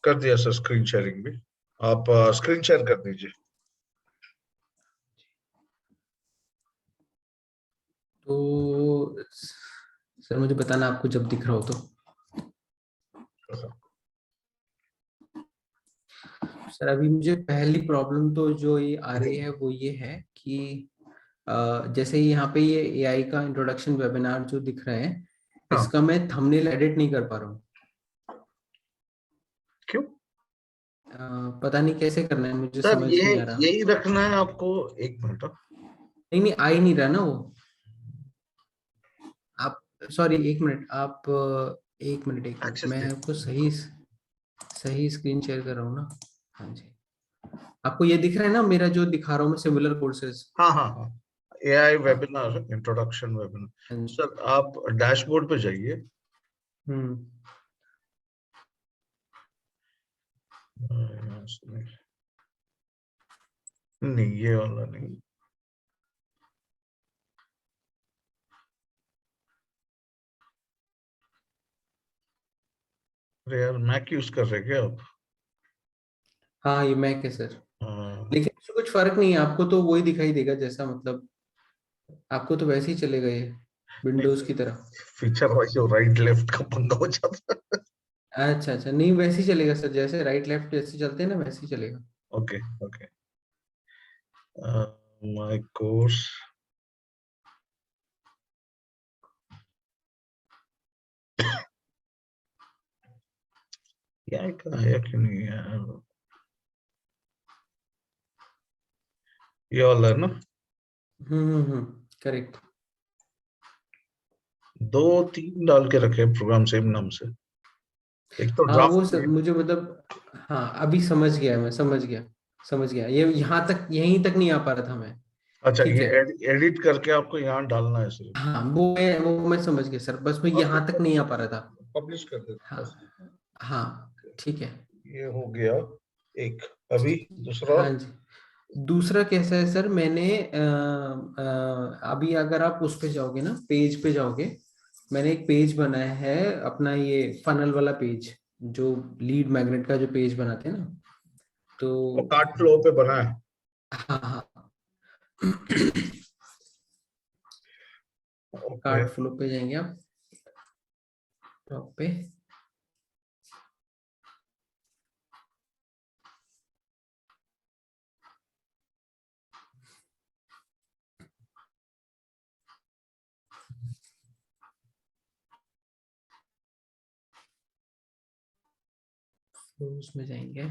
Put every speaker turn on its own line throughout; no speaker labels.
कर दिया sir, screen sharing भी। आप स्क्रीन शेयर कर दीजिए।
तो सर मुझे बताना आपको जब दिख रहा हो तो। सर अभी मुझे पहली प्रॉब्लम तो जो ये आ रही है वो ये है कि जैसे यहाँ पे ये एआई का इंट्रोडक्शन वेबिनार जो दिख रहा है,
हाँ।
इसका मैं थंबनेल एडिट नहीं कर पा रहा हूँ।
क्यों?
पता नहीं कैसे करना है, मुझे
सर
समझ
ये
नहीं आ रहा।
यही रखना है आपको। एक मिनट।
नहीं नहीं, आ ही नहीं रहा ना वो। आप, सॉरी एक मिनट, आप एक मिनट
एक्सेस
मैं
दे।
आपको सही सही स्क्रीन शेयर कर रहा हूँ ना। हाँ जी, आपको ये दिख रहा है ना मेरा जो दिखा रहा हूँ मैं, सिमिलर कोर्सेज।
हाँ हाँ हाँ। एआई
हाँ
वेबिनार, इंट्रोडक्शन वेबिनार।
हाँ जी।
सर आप डैशबोर्ड पे जाइए।
हम्म।
नहीं, ये वाला नहीं। अरे यार, मैक यूज कर रहे क्या आप?
हाँ ये मैक है सर,
हाँ।
लेकिन इससे कुछ फर्क नहीं है, आपको तो वही दिखाई देगा जैसा, मतलब आपको तो वैसे ही चलेगा ये,
नहीं,
विंडोज की तरह।
फीचर वाइज राइट लेफ्ट का पंगा हो जाता है।
अच्छा अच्छा, नहीं वैसे ही चलेगा सर, जैसे राइट लेफ्ट जैसे चलते हैं ना वैसे ही चलेगा।
Okay okay. My course. क्या का है कि नहीं है? ये वाला है ना?
करेक्ट।
दो तीन डाल के रखे प्रोग्राम सेम नाम से। एक तो
हाँ वो
ड्राफ्ट
सर
में।
मुझे मतलब, हाँ अभी समझ गया, मैं समझ गया, ये यहाँ तक, यहीं तक नहीं आ पा रहा था मैं।
अच्छा,
ठीक
ये
है।
एडिट करके आपको यहाँ डालना है सिर्फ।
हाँ वो मैं समझ गया सर, बस मैं
और
यहाँ तक नहीं आ पा रहा था।
पब्लिश कर देते
हाँ
बस।
हाँ ठीक है।
ये हो गया एक। अभी दूसरा।
हाँ जी। दूसरा कैसा है सर, मैंने अभी अगर आप उस पे जाओगे ना, पेज पे जाओगे, मैंने एक पेज बनाया है अपना, ये फनल वाला पेज, जो लीड मैग्नेट का जो पेज बनाते हैं ना,
वो
तो
कार्ड फ्लो पे बना है।
हाँ हाँ।
ओके।
कार्ड फ्लो पे जाएंगे आप, टॉप पे। तो उसमें जाएंगे।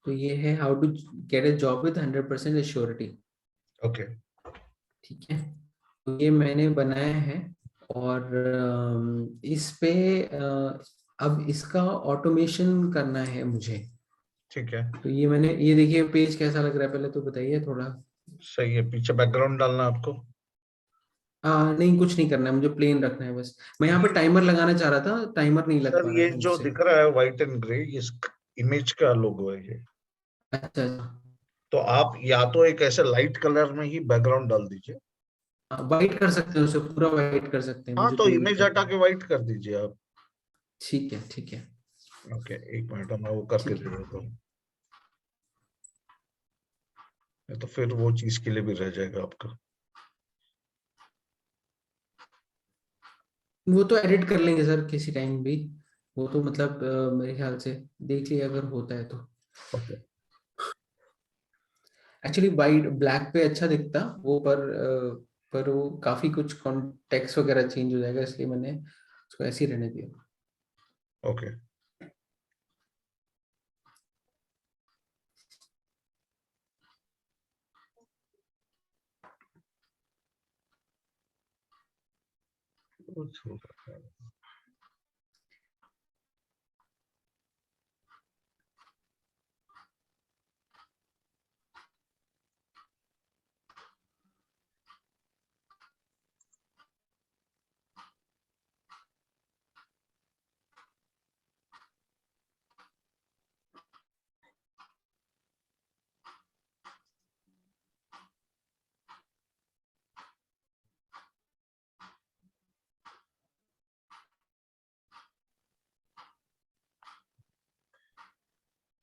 तो ये है how to get a job with 100% assurity.
Okay.
ठीक है, तो ये मैंने बनाया है। और इस पे अब इसका ऑटोमेशन करना है मुझे।
ठीक है।
तो ये मैंने, ये देखिए पेज कैसा लग रहा है, पहले तो बताइए थोड़ा।
सही है, पीछे बैकग्राउंड डालना है आपको।
नहीं कुछ नहीं करना है, मुझे प्लेन रखना है बस। मैं यहाँ पे टाइमर लगाना चाह रहा था, टाइमर नहीं लग
सर
पा रहा
ये
था
जो
मुझसे।
दिख रहा है व्हाइट एंड ग्रे, इस इमेज का लोगो है ये।
अच्छा अच्छा।
तो आप या तो एक ऐसे लाइट कलर में ही बैकग्राउंड डाल दीजिए।
वाइट कर सकते हैं उसे, पूरा वाइट कर सकते हैं,
हाँ,
मुझे
तो
कोई
इमेज
दिक्कत
हटा
नहीं।
के व्हाइट कर दीजिए आप।
ठीक है ठीक है।
ओके, एक मिनट मैं वो करके
ठीक
दे
है,
देता हूँ। नहीं तो फिर वो चीज के लिए भी रह जाएगा आपका।
वो तो एडिट कर लेंगे सर किसी टाइम भी। वो तो मतलब मेरे ख्याल से देख लिया अगर होता है तो।
ओके।
एक्चुअली वाइट ब्लैक पे अच्छा दिखता वो, पर वो काफी कुछ कॉन्टेक्स्ट वगैरह चेंज हो जाएगा, इसलिए मैंने उसको ऐसे ही रहने दिया।
ओके।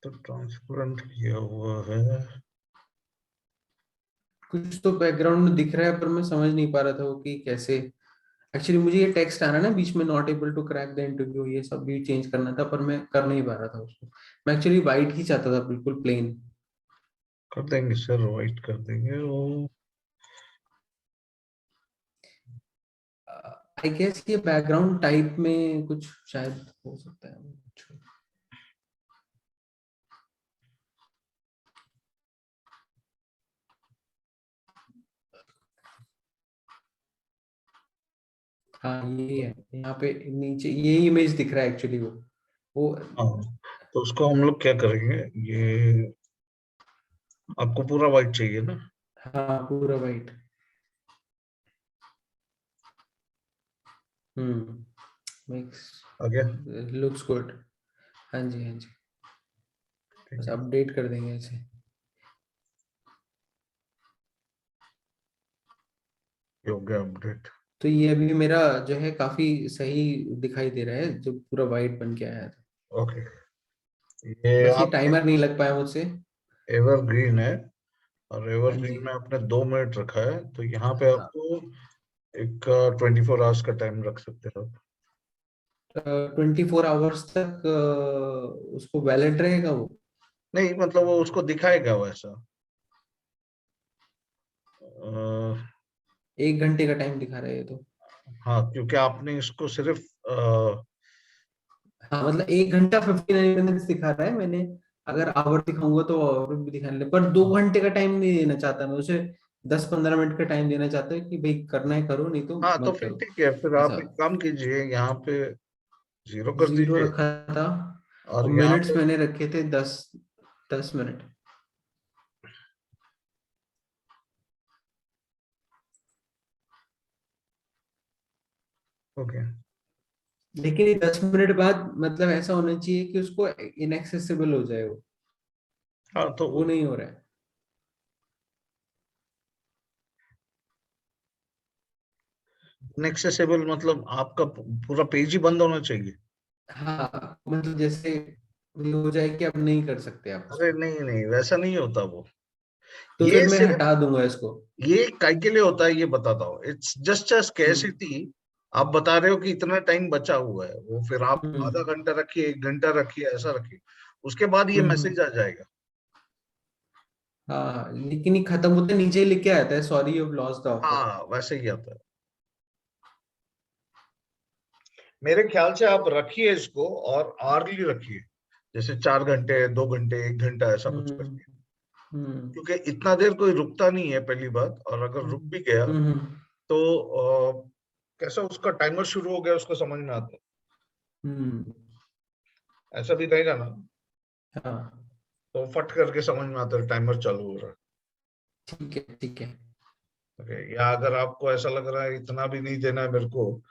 तो ट्रांसपेरेंट किया हुआ है।
कुछ तो बैकग्राउंड में दिख रहा है पर मैं समझ नहीं पा रहा था वो कि कैसे। एक्चुअली मुझे ये टेक्स्ट आ रहा है ना बीच में, not able to crack the interview, ये सब भी चेंज करना था पर मैं कर नहीं पा रहा था उसको। मैं एक्चुअली वाइट ही चाहता था, बिल्कुल प्लेन।
कर देंगे सर, वाइट कर देंगे वो।
आई गेस ये बैकग्राउंड टाइप में कुछ शायद हो सकता है। हाँ ये है, यहाँ पे नीचे ये इमेज दिख रहा है एक्चुअली वो
हाँ, तो उसको हम लोग क्या करेंगे, ये आपको पूरा वाइट चाहिए ना?
हाँ पूरा वाइट। मेक्स
आ गया?
Looks good. हाँ जी हाँ जी,
ठीक
बस
है,
अपडेट कर देंगे इसे।
ये हो गया अपडेट।
तो ये अभी मेरा जो है काफी सही दिखाई दे रहा है, जो पूरा वाइट बन के आया था।
ओके, ये
बस ये
आपने
टाइमर नहीं लग पाया मुझसे।
एवरग्रीन है, और
हाँ जी।
एवरग्रीन में आपने 2 मिनट रखा है, तो यहाँ पे
हाँ,
आपको एक 24 आवर्स का टाइम रख सकते हो।
24 आवर्स तक उसको वैलिड रहेगा वो।
नहीं मतलब वो उसको दिखाएगा वैसा।
एक घंटे का टाइम दिखा रहा है ये तो।
हाँ, क्योंकि आपने इसको सिर्फ
हाँ मतलब 1 घंटा 59 मिनट्स दिखा रहा है मैंने। अगर आवर दिखाऊंगा तो आवर भी दिखाने लगे, पर 2 घंटे का टाइम नहीं देना चाहता मैं उसे। 10-15 मिनट का टाइम देना चाहता है कि भाई करना है करो, नहीं तो
हाँ, तो
मत
फिर
करो।
ठीक है, फिर आप
ऐसा
एक काम कीजिए, यहाँ पे 0 कर
0
दीजिए।
रखा था। और
और यहाँ
मिनट्स
पे
मैंने रखे थे 10 मिनट।
ओके।
लेकिन ये 10 मिनट बाद मतलब ऐसा होना चाहिए कि उसको इनएक्सेसिबल हो जाए
हाँ, तो
वो नहीं हो रहा है।
इनएक्सेसिबल मतलब आपका पूरा पेज ही बंद होना चाहिए?
हाँ मतलब जैसे ये हो जाए कि अब नहीं कर सकते आप
अरे
उसको।
नहीं नहीं, वैसा नहीं होता वो।
तो फिर
ये
मैं
सिर्फ,
हटा दूंगा इसको।
ये काय के लिए होता है ये बताता हूँ, it's just a
hmm
scarcity. आप बता रहे हो कि इतना टाइम बचा हुआ है, वो फिर आप आधा
हम्म
घंटा रखिए, 1 घंटा रखिए, ऐसा रखिए। उसके बाद ये
हम्म।
मैसेज आ जाएगा।
हाँ लेकिन ये खत्म होते नीचे ही लिख के आता है, sorry you have lost the offer.
हाँ, वैसे ही आता है। मेरे ख्याल से आप रखिए इसको, और आर्ली रखिए, जैसे 4 घंटे, 2 घंटे, 1 घंटा, ऐसा कुछ
हम्म
करके।
हम्म
क्योंकि इतना देर कोई रुकता नहीं है पहली बात, और अगर रुक
हम्म
भी गया
हम्म
तो कैसा उसका टाइमर शुरू हो गया उसको समझ में आता
हम्म,
है, ऐसा भी रहेगा ना?
हाँ
तो फट करके समझ में आता है टाइमर चालू हो रहा है।
ठीक है ठीक है।
ओके, या अगर आपको ऐसा लग रहा है इतना भी नहीं देना है मेरे को,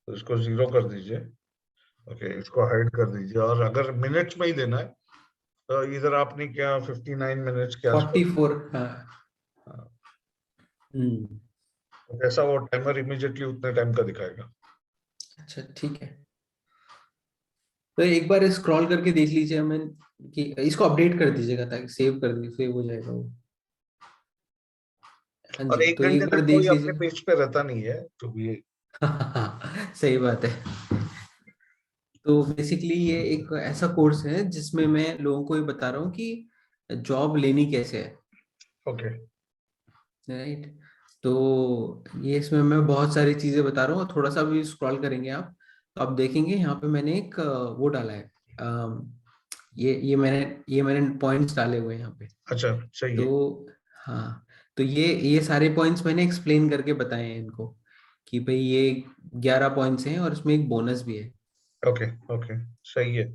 तो इसको 0 कर दीजिए। ओके, इसको हाइड कर दीजिए, और अगर मिनट्स में ही देना है, तो इधर आपने क्या 59 मिनट्स के आसपास।
44 हाँ।
हाँ,
हम्म।
तो कैसा वो टाइमर इमीडिएटली उतने टाइम का दिखाएगा।
अच्छा ठीक है, तो एक बार स्क्रॉल करके देख लीजिए मैं कि इसको अपडेट कर दीजिएगा ताकि सेव कर दीजिए, सेव हो जाएगा वो। हाँ
और
जी,
एक
तो
घंटे
एक बार
तक
देख
कोई अपने
लीजिएगा।
पेज पे रहता नहीं है, तो ये।
सही बात है। तो बेसिकली ये एक ऐसा कोर्स है जिसमें मैं लोगों को ये बता रहा हूँ कि जॉब लेनी कैसे है,
ओके।
राइट। तो ये इसमें मैं बहुत सारी चीजें बता रहा हूँ, थोड़ा सा भी स्क्रॉल करेंगे आप तो आप देखेंगे यहाँ पे मैंने एक वो डाला है। ये मैंने पॉइंट्स डाले हुए हैं यहाँ पे।
अच्छा, सही है।
तो हाँ, तो ये सारे पॉइंट्स मैंने एक्सप्लेन करके बताए हैं इनको कि भाई ये 11 पॉइंट्स हैं और इसमें एक बोनस भी है।
ओके। ओके, सही है।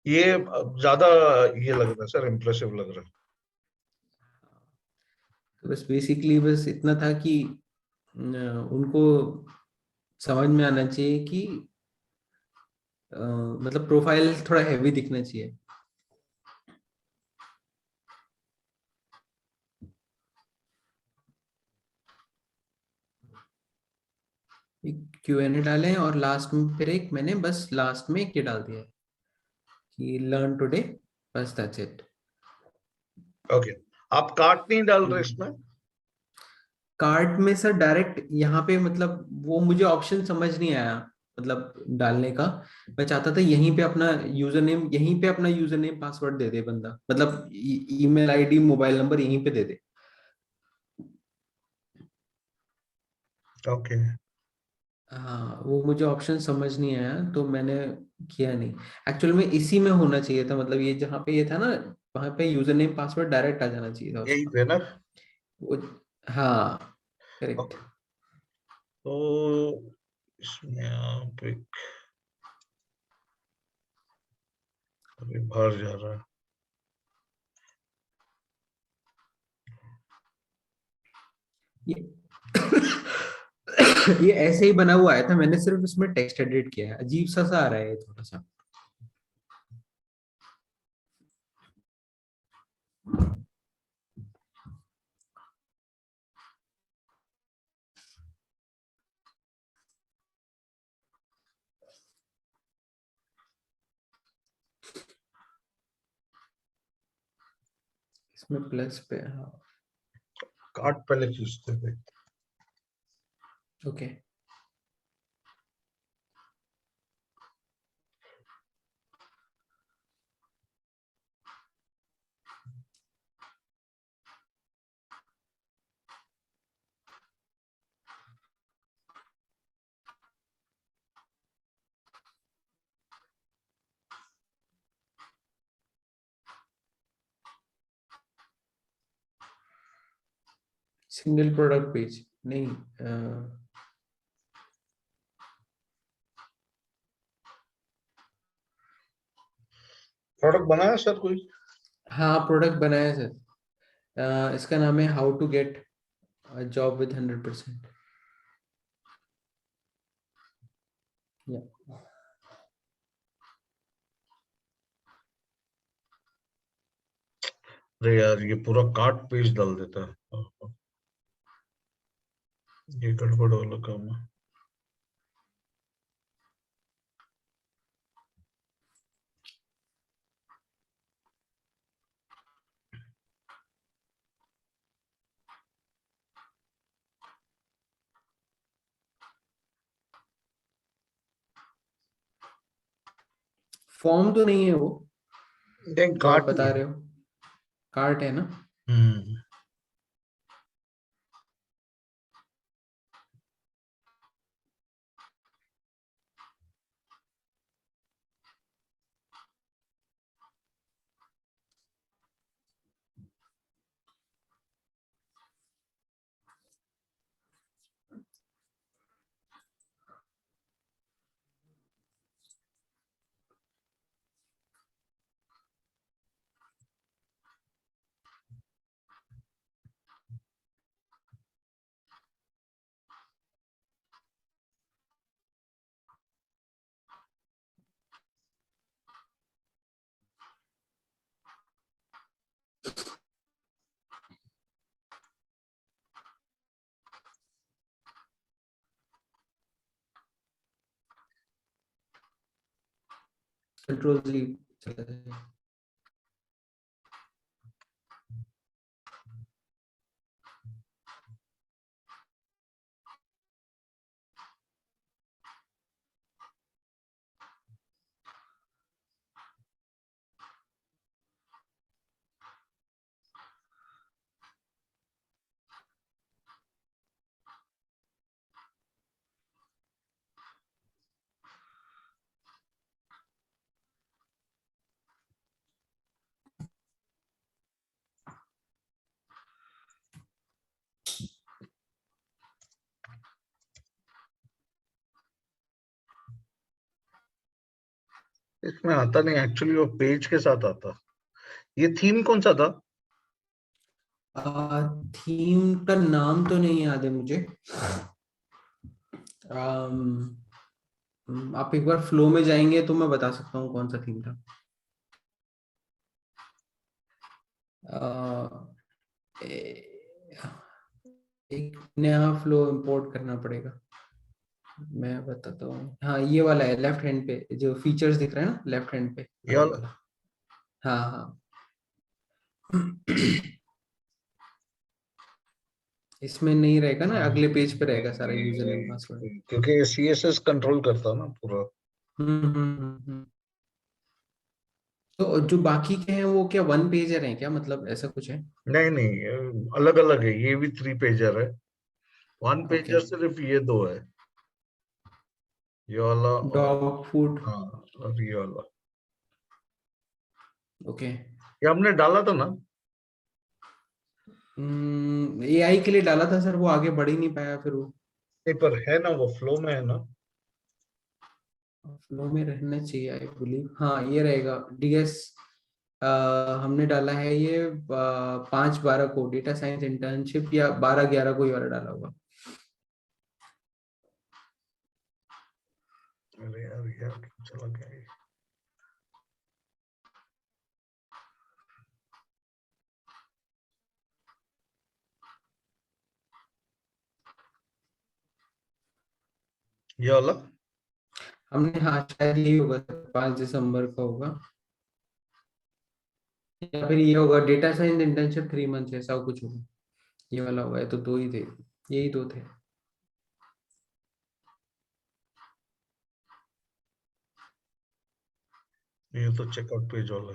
ये ज्यादा ये लग रहा है सर, इम्प्रेसिव लग रहा है।
तो बस बेसिकली बस इतना था कि उनको समझ में आना चाहिए कि मतलब प्रोफाइल थोड़ा हैवी दिखना चाहिए। एक Q&A डाले हैं और लास्ट में फिर एक मैंने बस लास्ट में एक ये डाल दिया है कि लर्न टुडे, बस दैट्स इट।
ओके, आप कार्ट नहीं डाल रहे इसमें?
कार्ट में सर डायरेक्ट यहाँ पे, मतलब वो मुझे ऑप्शन समझ नहीं आया, मतलब डालने का। मैं चाहता था यहीं पे अपना यूजर नेम, यहीं पे अपना यूजर नेम पासवर्ड दे दे बंदा, मतलब ईमेल आईडी मोबाइल नंबर यहीं पे दे दे।
ओके।
हाँ, वो मुझे ऑप्शन समझ नहीं आया तो मैंने किया नहीं। एक्चुअल में इसी में होना चाहिए था, मतलब ये जहाँ पे ये था ना, वहां पे यूजर नेम पासवर्ड डायरेक्ट आ जाना चाहिए था
यही
उसका।
पे ना?
वो, हाँ, करेक्ट।
ओके, तो इसमें आप एक, अभी बाहर जा रहा है।
ये ये ऐसे ही बना हुआ आया था, मैंने सिर्फ इसमें टेक्स्ट एडिट किया है, अजीब सा सा आ रहा है ये थोड़ा सा। इसमें प्लस पे, हाँ।
कार्ट पहले खींचते थे।
ओके। सिंगल प्रोडक्ट पेज नहीं,
प्रोडक्ट बनाया सर कोई?
हाँ प्रोडक्ट बनाया है सर। इसका नाम है how to get job with 100%। या
अरे यार, ये पूरा कार्ट पेज डाल देता है। ये गड़बड़ वाला काम है।
फॉर्म तो नहीं है वो,
नहीं,
जो आप
कार्ट ही
बता
है।
रहे हो, कार्ट है ना।
हम्म।
कंट्रोल जी चला जाए।
इसमें आता नहीं एक्चुअली, वो पेज के साथ आता। ये थीम कौन सा था?
थीम का नाम तो नहीं याद है मुझे। अम, आप एक बार फ्लो में जाएंगे तो मैं बता सकता हूँ कौन सा थीम था। अ, ए- एक नया फ्लो इंपोर्ट करना पड़ेगा। मैं बताता हूँ, हाँ ये वाला है लेफ्ट हैंड पे, जो फीचर्स दिख रहा है ना लेफ्ट हैंड पे,
ये
ये
वाला?
वाला। हाँ हाँ। इसमें नहीं रहेगा ना, अगले पेज पे रहेगा सारा यूजर नेम पासवर्ड।
क्योंकि ये CSS कंट्रोल करता ना पूरा।
हम्म। तो जो बाकी के हैं वो क्या वन पेजर हैं क्या, मतलब ऐसा कुछ है?
नहीं नहीं, अलग अलग है, ये भी 3 पेजर है। 1 पेजर
ओके।
सिर्फ ये दो है, ये वाला और
डॉग फूड।
हाँ, और ये वाला।
ओके।
ये हमने डाला था ना।
एआई के लिए डाला था सर, वो आगे बढ़ ही नहीं पाया फिर वो।
नहीं, पर है ना, वो फ्लो में है ना।
फ्लो में रहना चाहिए आई बिलीव, हाँ ये रहेगा डीएस। हमने डाला है ये 5/12 को डेटा साइंस इंटर्नशिप, या 12/11 को ये वाला डाला होगा।
अरे यार, यार चला गया ये। ये वाला।
हमने, हाँ शायद यही होगा, 5 दिसंबर का होगा, या फिर ये होगा डेटा साइंस इंटर्नशिप 3 मंथ, ऐसा कुछ होगा। ये वाला होगा, ये तो दो ही थे, यही दो थे।
ये तो चेकआउट पेज वाला।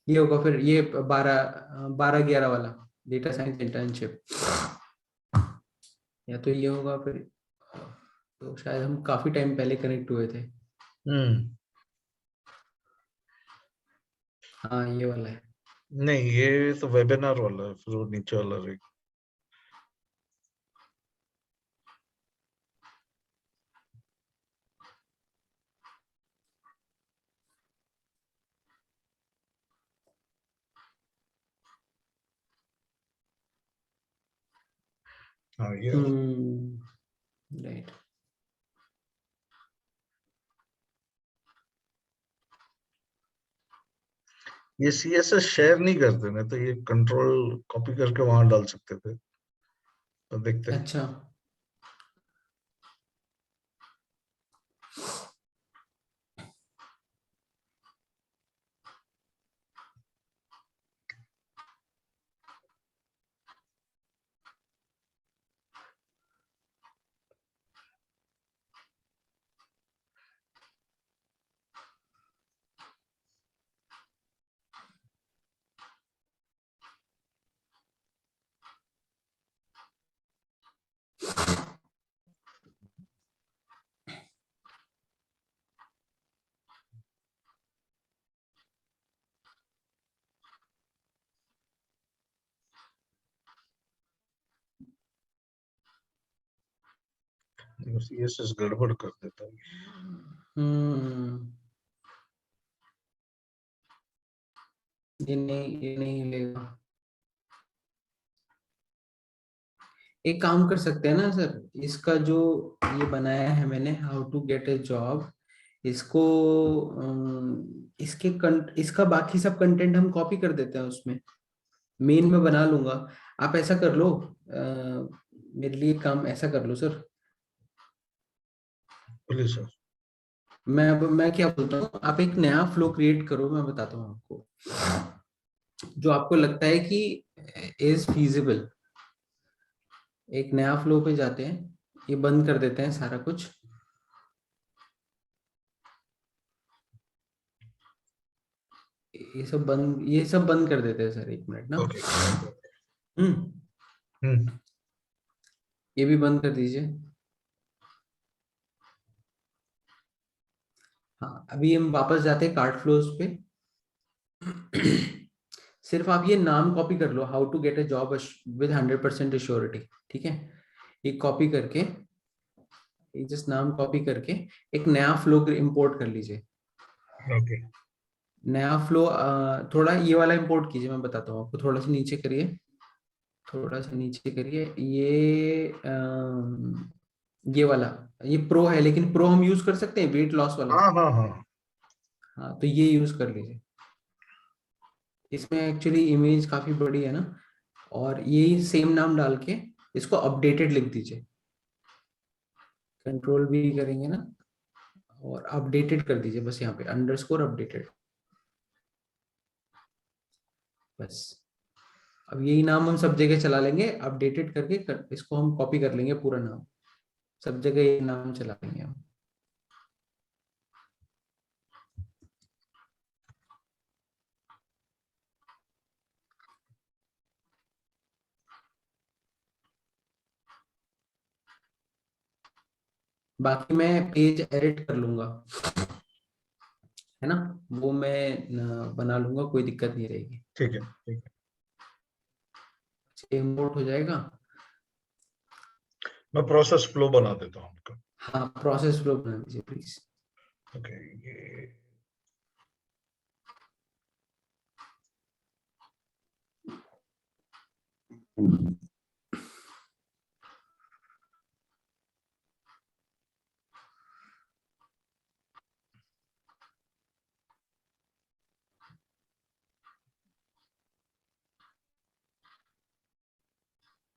ये होगा फिर ये 12/11 वाला डेटा साइंस इंटर्नशिप, या तो ये होगा फिर। तो शायद हम काफी टाइम पहले कनेक्ट हुए थे।
हम्म।
हाँ ये वाला है।
नहीं, ये तो वेबिनार वाला है, फिर वो नीचे वाला रहेगा। हाँ, ये वाला।
राइट।
ये CSS शेयर नहीं करते ना, तो ये कंट्रोल कॉपी करके वहां डाल सकते थे, तो देखते हैं।
अच्छा।
CSS गड़बड़ कर देता है।
हम्म। ये नहीं लेगा। एक काम कर सकते हैं ना सर, इसका जो ये बनाया है मैंने, how to get a job, इसको इसका बाकी सब कंटेंट हम कॉपी कर देते हैं उसमें, मेन में बना लूंगा। आप ऐसा कर लो, मेरे लिए काम ऐसा कर लो सर।
बोलिए सर।
मैं क्या बोलता हूँ, आप एक नया फ्लो क्रिएट करो, मैं बताता हूँ आपको, जो आपको लगता है कि इज फीजिबल। एक नया फ्लो पे जाते हैं, ये बंद कर देते हैं सारा कुछ, ये सब बंद कर देते हैं सर, 1 मिनट ना।
ओके।
हम्म।
हम्म।
ये भी बंद कर दीजिए। हाँ अभी हम वापस जाते हैं कार्ड फ्लोज पे। सिर्फ आप ये नाम कॉपी कर लो, how to get a job with 100% assurity, ठीक है। ये कॉपी करके, ये जस्ट नाम कॉपी करके एक नया फ्लो इंपोर्ट कर लीजिए।
ओके।
नया फ्लो थोड़ा ये वाला इंपोर्ट कीजिए, मैं बताता हूँ आपको, थोड़ा सा नीचे करिए, थोड़ा सा नीचे करिए, ये वाला, ये प्रो है, लेकिन प्रो हम यूज कर सकते हैं वेट लॉस वाला।
हाँ हाँ हाँ।
हाँ तो ये यूज कर लीजिए। इसमें एक्चुअली इमेज काफी बड़ी है ना, और यही सेम नाम डाल के इसको अपडेटेड लिख दीजिए। कंट्रोल भी करेंगे ना, और अपडेटेड कर दीजिए बस, यहाँ पे अंडरस्कोर अपडेटेड, बस। अब यही नाम हम सब जगह चला लेंगे, अपडेटेड करके इसको हम कॉपी कर लेंगे पूरा नाम, सब जगह ये नाम चला लेंगे हम। बाकी मैं पेज एडिट कर लूंगा, है ना, वो मैं बना लूंगा, कोई दिक्कत नहीं रहेगी।
ठीक है, ठीक है।
इम्पोर्ट हो जाएगा।
मैं प्रोसेस फ्लो बना देता हूँ आपका।
हाँ, प्रोसेस फ्लो बना दीजिए प्लीज।
ओके,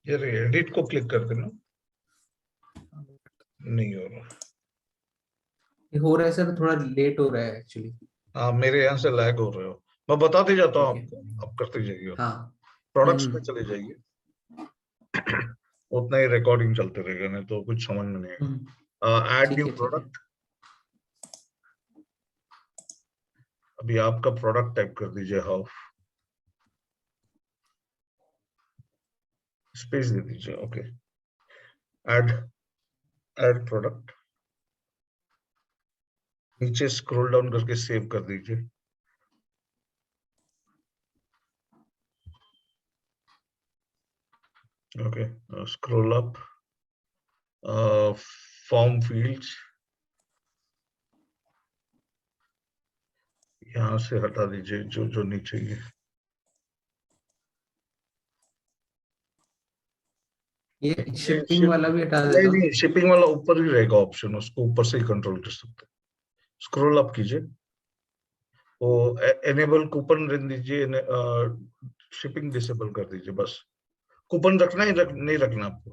ये एडिट को क्लिक कर देना। नहीं हो रहा।
ये हो रहा है सर, थोड़ा लेट हो रहा है एक्चुअली।
हाँ, मेरे यहाँ से लैग हो रहे हो। मैं बताते जाता हूँ
ठीक है।
आपको, आप करते जाइए।
हाँ।
प्रोडक्ट्स पे चले जाइए। उतना ही रिकॉर्डिंग चलते रहेगा, नहीं तो कुछ समझ में नहीं
हम्म,
आएगा। ऐड
ठीक
न्यू
है ठीक है।
प्रोडक्ट। अभी आपका प्रोडक्ट टाइप कर दीजिए, हाउ, स्पेस दे दीजिए। Okay, add, add product. नीचे स्क्रॉल डाउन करके सेव कर दीजिए। Okay, scroll up, form fields यहाँ से हटा दीजिए, जो जो नहीं चाहिए।
ये
ये
शिपिंग वाला भी हटा
नहीं
देता हूँ।
नहीं, शिपिंग वाला ऊपर ही रहेगा ऑप्शन, उसको ऊपर से ही कंट्रोल कर सकते हैं। स्क्रॉल अप कीजिए, वो एनेबल कूपन रख दीजिए, शिपिंग डिसेबल कर दीजिए बस। कूपन रखना ही नहीं रखना आपको?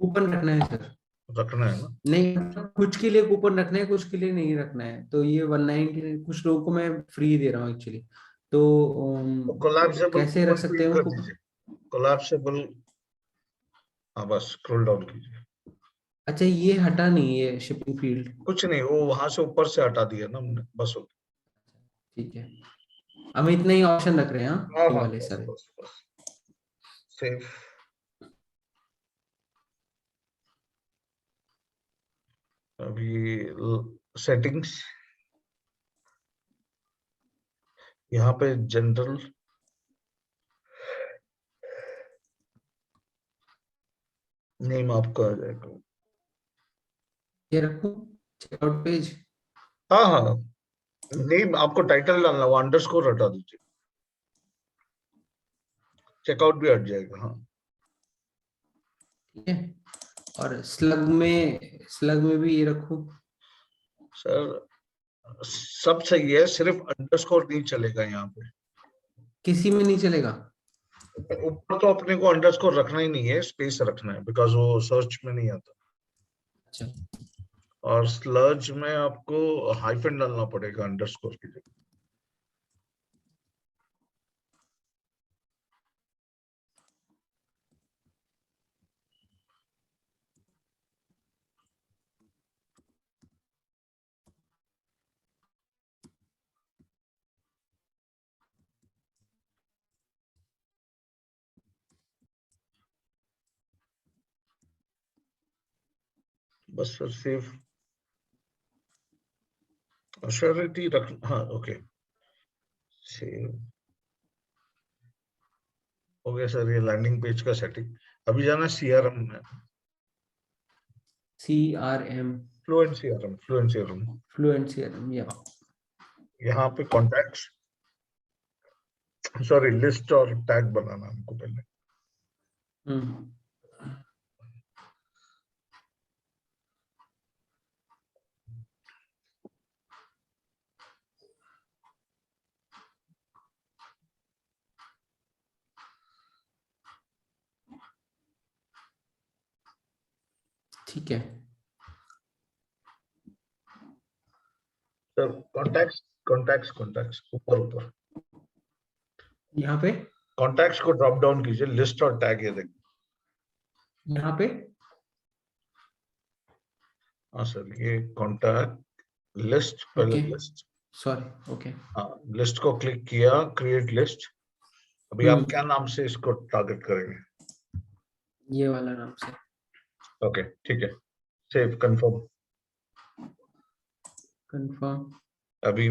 कूपन रखना है सर।
रखना है ना?
नहीं, कुछ के लिए कूपन रखना है, कुछ के लिए नहीं रखना है, तो ये 190 कुछ लोगों को मैं फ्री दे रहा हूँ एक्चुअली, तो
तो कोलैप्सिबल
कैसे रख
कूपन
सकते हैं
फीड
वो
कर
कूपन?
दीजिए। कोलैप्सिबल, हाँ बस स्क्रॉल डाउन कीजिए।
अच्छा, ये हटा नहीं है शिपिंग फील्ड?
कुछ नहीं, वो वहां से ऊपर से हटा दिया ना हमने, बस हो
ठीक है, हम इतना ही ऑप्शन रख रहे हैं, हाँ,
गया। हाँ
ये
हाँ,
वाले
बस
सारे।
बस बस। सेव। अभी सेटिंग्स, यहाँ पे जनरल, नेम आपका आ जाएगा।
ये रखूं, चेकआउट पेज?
हाँ हाँ, नेम आपको टाइटल डालना, वो अंडरस्कोर हटा दीजिए, चेकआउट भी हट जाएगा। हाँ
ठीक है, और स्लग में भी ये रखूं?
सर, सब सही है, सिर्फ अंडरस्कोर नहीं चलेगा यहाँ पे।
किसी में नहीं चलेगा?
ऊपर तो अपने को अंडरस्कोर रखना ही नहीं है, स्पेस रखना है, बिकॉज वो सर्च में नहीं आता।
अच्छा।
और स्लर्ज में आपको हाइफन डालना पड़ेगा अंडरस्कोर की जगह। बस सर, सेव, श्योरिटी रख, हाँ ओके, सेव हो गया सर। ये लैंडिंग पेज का सेटिंग। अभी जाना सीआरएम में,
CRM,
fluent CRM, fluent CRM.
Fluent CRM, या?
यहाँ पे कॉन्टैक्ट्स, सॉरी, लिस्ट और टैग बनाना हमको पहले।
हम्म। ठीक है।
सर कॉन्टैक्ट्स कॉन्टैक्ट्स कॉन्टैक्ट्स ऊपर ऊपर
यहाँ पे,
कॉन्टैक्ट्स को ड्रॉप डाउन कीजिए, लिस्ट और टैग ये देखिए।
यहाँ पे।
हाँ सर, ये कॉन्टैक्ट लिस्ट, पहले
ओके,
लिस्ट।
सॉरी। ओके।
हाँ, लिस्ट को क्लिक किया, क्रिएट लिस्ट। अभी आप क्या नाम से इसको टारगेट करेंगे?
ये वाला नाम से।
ओके ठीक है, सेव, कंफर्म।
कंफर्म।
अभी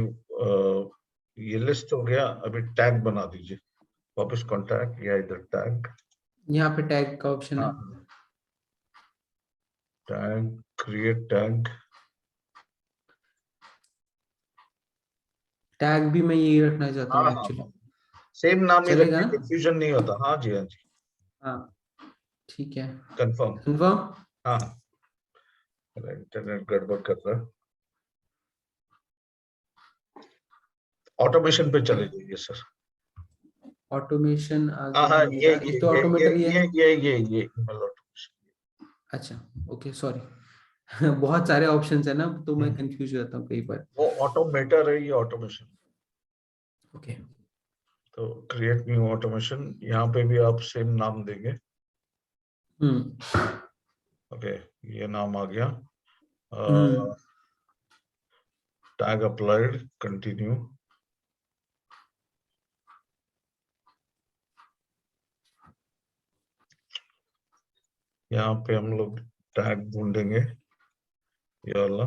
ये लिस्ट हो गया, अभी टैग बना दीजिए वापस, कॉन्टैक्ट या इधर टैग।
यहाँ पे टैग का ऑप्शन है।
हाँ, टैग, क्रिएट टैग।
टैग भी मैं यही रखना चाहता
हाँ
हूँ
हाँ
एक्चुअली।
हाँ, सेम नाम ही
चलेगा
रखिए,
ना?
कंफ्यूजन नहीं होता। हाँ जी, हाँ जी।
हाँ, ठीक है।
कंफर्म।
कंफर्म।
हाँ हाँ, इंटरनेट गड़बड़ कर रहा है। ऑटोमेशन पे चले जाइए सर।
ऑटोमेशन आ
हाँ
गया
हाँ,
है मेरा, एक तो ऑटोमेटर ये है।
ये ईमेल ऑटोमेशन।
अच्छा, ओके, सॉरी। बहुत सारे ऑप्शंस है ना, तो मैं कंफ्यूज हो जाता हूँ कई बार।
वो ऑटोमेटर है, ये ऑटोमेशन।
ओके।
तो क्रिएट न्यू ऑटोमेशन, यहाँ पे भी आप सेम नाम देंगे।
हम्म।
ओके, ये नाम आ गया।
हम्म।
Tag applied, continue. यहाँ पे हम लोग टैग ढूंढेंगे, ये वाला।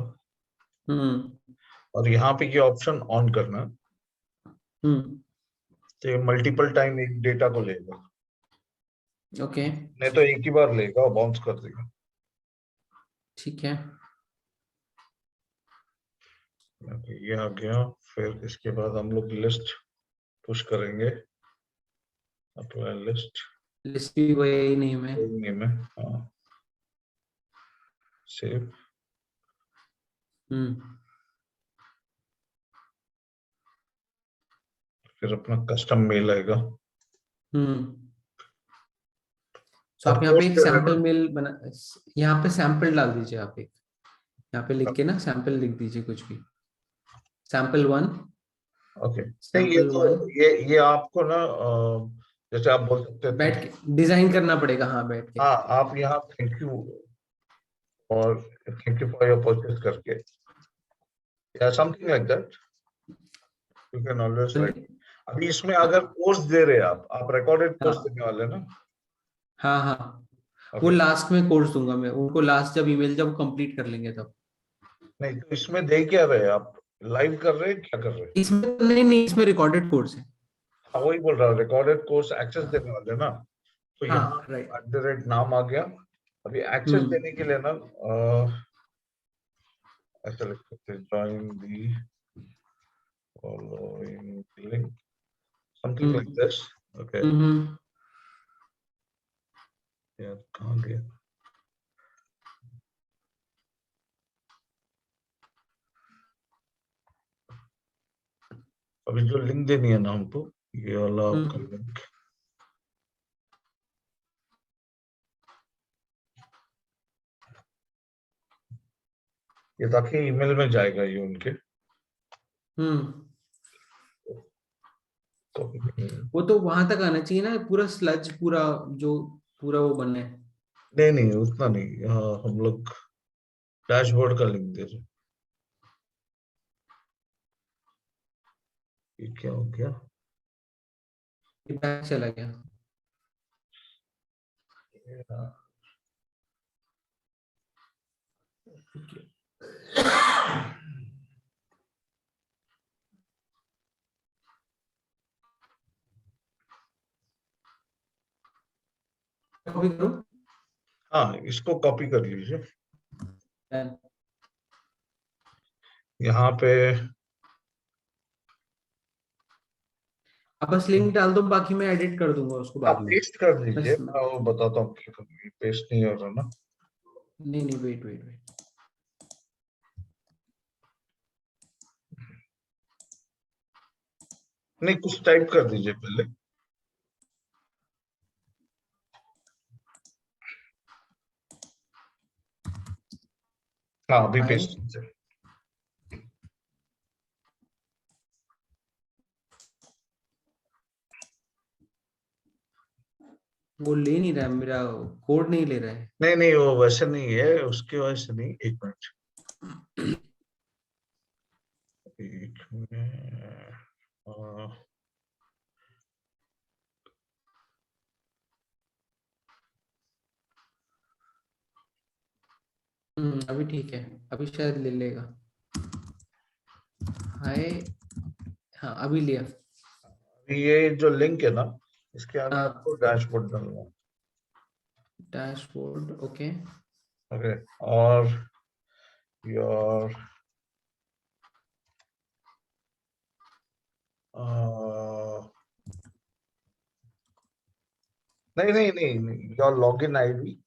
हम्म।
और यहाँ पे ये ऑप्शन ऑन करना है,
हम्म।
तो ये मल्टीपल टाइम एक डेटा को लेगा,
ओके,
नहीं तो एक ही बार लेगा और बाउंस कर देगा।
ठीक है।
ये आ गया। फिर इसके बाद हम लोग लिस्ट पुश करेंगे, अप्लाई लिस्ट।
लिस्ट भी वही नेम है।
नेम है, हाँ, सेव।
हम्म।
फिर अपना कस्टम मेल आएगा।
हम्म। तो
आप
आप यहाँ पे
पोस्ट
एक
कर रहे हैं
सैंपल मेल बना, यहाँ पे सैंपल डाल दीजिए आप एक, यहाँ पे लिख
ना?
के ना सैंपल लिख दीजिए कुछ भी। सैंपल 1।
ओके, नहीं ये
सैंपल
तो,
1।
ये आपको ना जैसे आप बोल सकते थे।
बैठ के डिजाइन करना पड़ेगा, हाँ, बैठ के।
हाँ, आप यहाँ थैंक यू और thank you for your purchase करके, या something like that, you can always right. अभी इसमें अगर कोर्स दे रहे हैं आप रिकॉर्डेड कोर्स
हाँ,
देने वाले हैं ना?
हाँ, हाँ। वो
ओके,
लास्ट में कोर्स दूंगा मैं उनको, लास्ट जब ईमेल जब कंप्लीट कर लेंगे तब।
नहीं तो इसमें दे क्या रहे हैं आप? लाइव कर रहे हैं, क्या कर रहे हैं?
इसमें नहीं, नहीं, इसमें रिकॉर्डेड कोर्स है।
हाँ, वही बोल रहा हूँ, रिकॉर्डेड कोर्स एक्सेस देने वाले हैं ना? तो यहाँ
हाँ, राइट।
नाम आ गया। अभी एक्सेस
हम्म।
देने के लिए ना ऐसा लिख सकते हैं, join the following link, something like
hmm.
this. Okay,
हम्म।
यार कहाँ गया? अभी जो लिंक देनी है ना हमको, ये वाला आपका
हम्म।
लिंक। ये ताकि ईमेल में जाएगा ये उनके।
हम्म।
नहीं
वो तो वहां तक आना चाहिए ना, पूरा स्लज, पूरा जो पूरा वो बने।
नहीं, उतना नहीं। हाँ, हम लोग डैशबोर्ड का लिंक दे रहे हैं। ये क्या हो गया?
बैक चला गया। कॉपी करूं?
हाँ, इसको कॉपी कर लीजिए।
Done।
यहाँ पे
आप बस लिंक डाल दो, बाकी मैं एडिट कर दूंगा उसको
आप
बाद में।
पेस्ट कर दीजिए,
बस
मैं वो बताता हूँ क्या करना है। पेस्ट नहीं हो रहा ना?
नहीं, नहीं, वेट, वेट, वेट।
नहीं, कुछ टाइप कर दीजिए पहले। हाँ अभी
आए?
पेस्ट कीजिए।
वो ले नहीं रहा है, मेरा कोड नहीं ले रहा है।
नहीं नहीं वो वैसे नहीं है, उसकी वजह से नहीं। एक मिनट, एक मिनट।
अभी ठीक है, अभी शायद ले लेगा। हाय। हाँ अभी लिया।
ये जो लिंक है ना, इसके आगे
हाँ,
आपको डैशबोर्ड डालना है।
Dashboard, okay.
ओके, और योर नहीं नहीं नहीं नहीं, your login ID,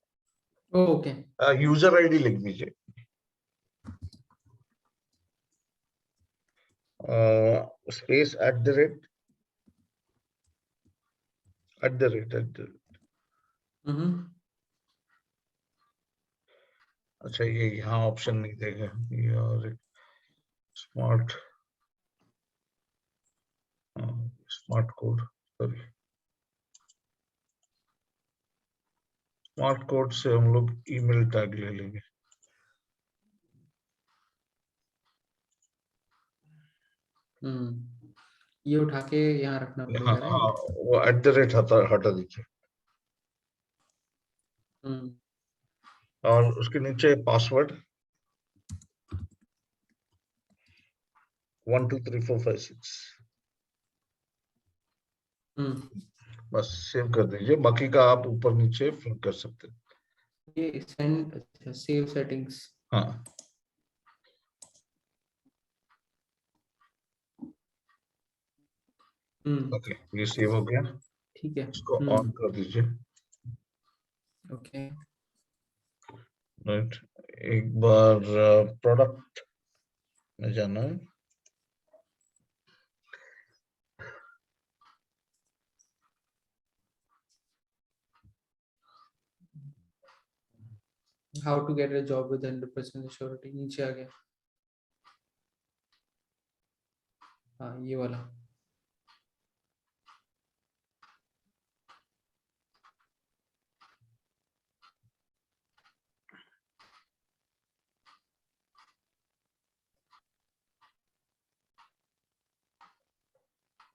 okay.
User ID लिख दीजिए। स्पेस @
हम्म।
अच्छा ये यहाँ ऑप्शन नहीं देगा ये, और smart smart code, sorry, smart code से हम लोग ईमेल टैग ले लेंगे।
ये उठा के यहाँ रखना
हाँ
पड़ेगा,
हाँ,
राइट?
वो @ हटा हटा दीजिए,
हम्म।
और उसके नीचे पासवर्ड 123456, बस सेव कर दीजिए। बाकी का आप ऊपर नीचे फिल कर सकते हैं।
ये सेंड, अच्छा, सेव सेटिंग्स।
हाँ ओके, ये सेव हो गया।
ठीक है।
इसको ऑन कर दीजिए।
ओके।
राइट, एक बार प्रोडक्ट में जाना है।
How to get a job with 100% surety, नीचे आ गया। हाँ ये वाला।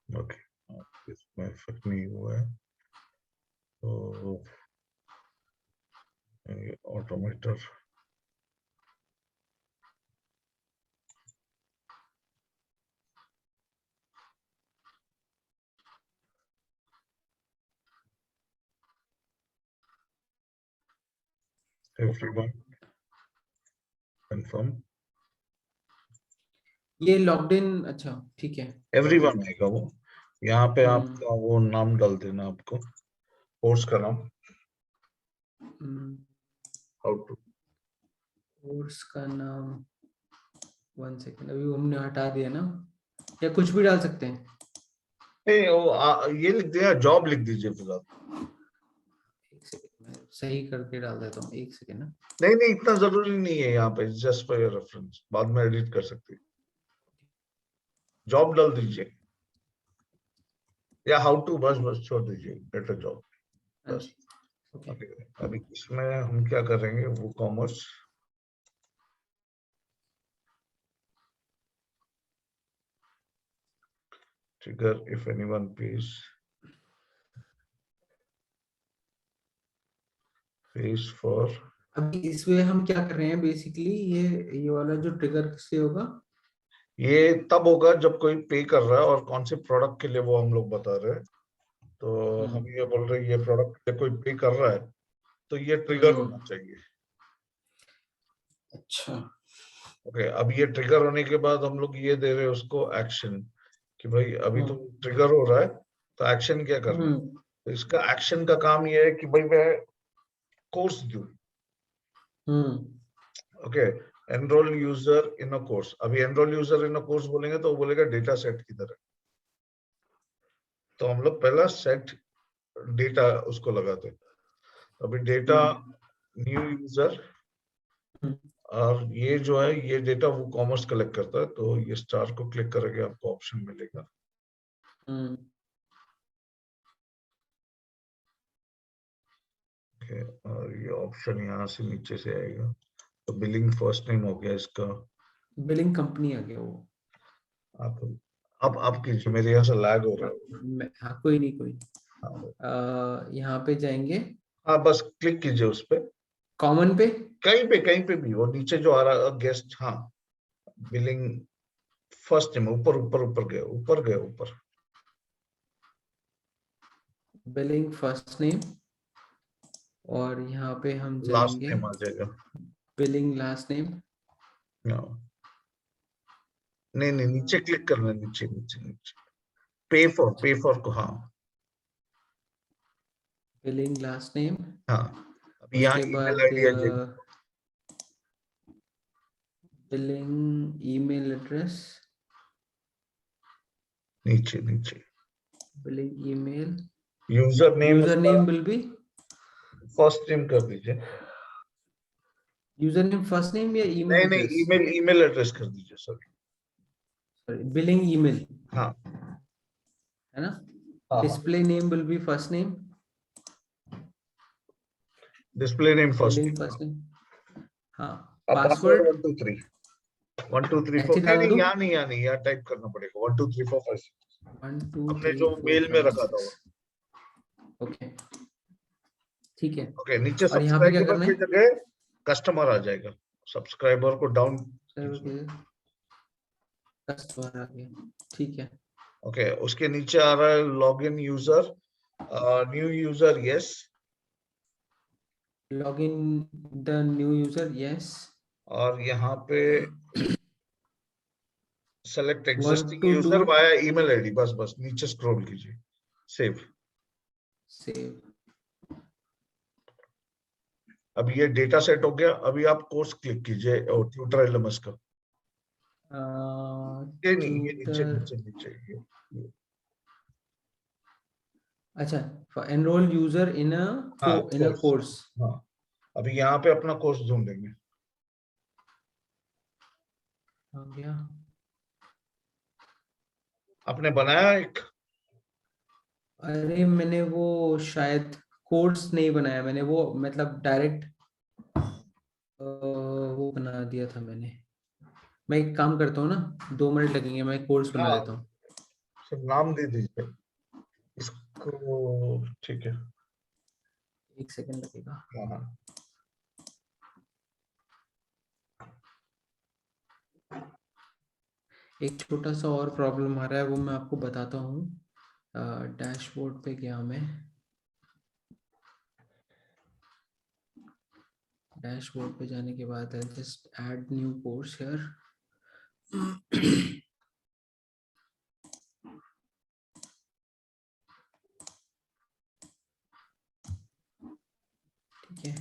ओके, इसमें इफेक्ट नहीं हुआ है तो ऑटोमेटर एवरीवन कंफर्म,
ये लॉग्ड इन, अच्छा ठीक है। Got
everyone
it.
आएगा वो। यहाँ पे आपका वो नाम डाल देना, आपको कोर्स का नाम, हाउ टू।
कोर्स का नाम, 1 सेकेंड, अभी हमने हटा दिया ना, या कुछ भी डाल सकते हैं?
नहीं वो ये लिख दिया, जॉब लिख दीजिए फिलहाल।
1 सेकेंड, मैं सही करके डाल देता हूँ, 1 सेकेंड ना।
नहीं नहीं, इतना जरूरी नहीं है, यहाँ पे जस्ट फॉर योर रेफरेंस, बाद में एडिट कर सकते हैं। जॉब डाल दीजिए, या हाउ टू, बस बस छोड़ दीजिए, गेट अ जॉब,
हाँ
बस।
जी। ओके।
ओके, अभी इसमें हम क्या करेंगे, वो commerce, trigger if anyone pays for.
अभी इसमें हम क्या कर रहे हैं बेसिकली, ये वाला जो ट्रिगर किससे होगा?
ये तब होगा जब कोई पे कर रहा है, और कौन से प्रोडक्ट के लिए वो हम लोग बता रहे हैं। तो हम ये बोल रहे हैं ये प्रोडक्ट के लिए कोई पे कर रहा है, तो ये ट्रिगर होना चाहिए।
अच्छा।
ओके, अब ये ट्रिगर होने के बाद हम लोग ये दे रहे हैं उसको एक्शन, कि भाई अभी तो ट्रिगर हो रहा है, तो एक्शन क्या करना है। तो इसका एक्शन का काम ये है कि भाई मैं कोर्स दूं। Okay, enroll user in a course, अभी enroll user in a course बोलेंगे तो वो बोलेगा डेटा सेट किधर है। तो हम लोग पहला सेट डेटा उसको लगाते हैं। अभी डेटा न्यू यूजर और ये जो है ये डेटा वो कॉमर्स कलेक्ट करता है, तो ये स्टार को क्लिक करेंगे आपको ऑप्शन मिलेगा। ओके, और ये ऑप्शन यहाँ से नीचे से आएगा। तो बिलिंग फर्स्ट नेम हो गया इसका।
बिलिंग कंपनी आ गया वो।
आप आप कीजिए, मेरे यहाँ से लैग हो रहा है।
हाँ कोई नहीं कोई।
हाँ
यहाँ पे जाएंगे,
हाँ, बस क्लिक कीजिए उस पे,
कॉमन पे।
कहीं पे भी, और नीचे जो आ रहा है गेस्ट, हाँ बिलिंग फर्स्ट नेम, ऊपर गए ऊपर।
बिलिंग फर्स्ट नेम, और यहाँ पे हम
लास्ट
जाएंगे
नेम आ जाएगा।
Billing last name.
हाँ। नहीं नहीं, नीचे क्लिक करना है, नीचे नीचे नीचे, पे फॉर को, हाँ
बिलिंग लास्ट नेम,
हाँ। अभी यहाँ
उसके
ईमेल
बाद
आईडी आ जाएगी।
बिलिंग ईमेल एड्रेस,
नीचे नीचे
billing email,
user name
user
इसका
name will be,
first name कर दीजिए।
यूजर नेम फर्स्ट नेम या ईमेल
नहीं नहीं,
एड्रेस?
ईमेल एड्रेस कर दीजिए सर।
सॉरी, बिलिंग ईमेल
हाँ
है ना।
हाँ हाँ,
display name will be first name,
display name first
billing
name.
First name. हाँ,
अब पासवर्ड
पासवर्ड
1 2 3
ऐसे
4, नहीं
डाल
नहीं,
दूं,
यहाँ नहीं, यहाँ टाइप करना पड़ेगा 1 2 3 4 5 6।
1 2
हमने
3
जो
4
मेल में
5
रखा था
6।
वो।
ओके, ठीक है।
ओके, नीचे
और यहाँ पे क्या
सब्सक्राइबर
करना
की
है?
जगह कस्टमर आ जाएगा, सब्सक्राइबर को डाउन कीजिए।
कस्टमर आ गया, ठीक है।
ओके, उसके नीचे आ रहा है login user, new user, yes.
Login the new user, yes.
और यहाँ पे select
what
existing
to do,
user via email ID, बस बस नीचे स्क्रॉल कीजिए, सेव।
सेव।
अब ये डेटा सेट हो गया। अभी आप कोर्स क्लिक कीजिए और ट्यूटर एलएमएस का। ये नहीं, ये नीचे
ट्यूटर,
नीचे नीचे ये।
अच्छा, एनरोल यूजर इन अ
हाँ
इन अ
कोर्स,
कोर्स।
हाँ। अभी यहाँ पे अपना कोर्स ढूंढेंगे।
आ गया।
आपने बनाया एक?
अरे मैंने वो शायद कोर्स नहीं बनाया मैंने, वो मतलब डायरेक्ट वो बना दिया था मैंने। मैं एक काम करता हूँ ना, 2 मिनट लगेंगे, मैं कोर्स बना
हाँ,
देता हूँ।
सब नाम दे दीजिए इसको, ठीक है।
1 सेकंड लगेगा।
हाँ हाँ।
एक छोटा सा और प्रॉब्लम आ रहा है, वो मैं आपको बताता हूँ। डैशबोर्ड पे गया मैं, डैशबोर्ड पे जाने के बाद I just add new course here. ठीक है,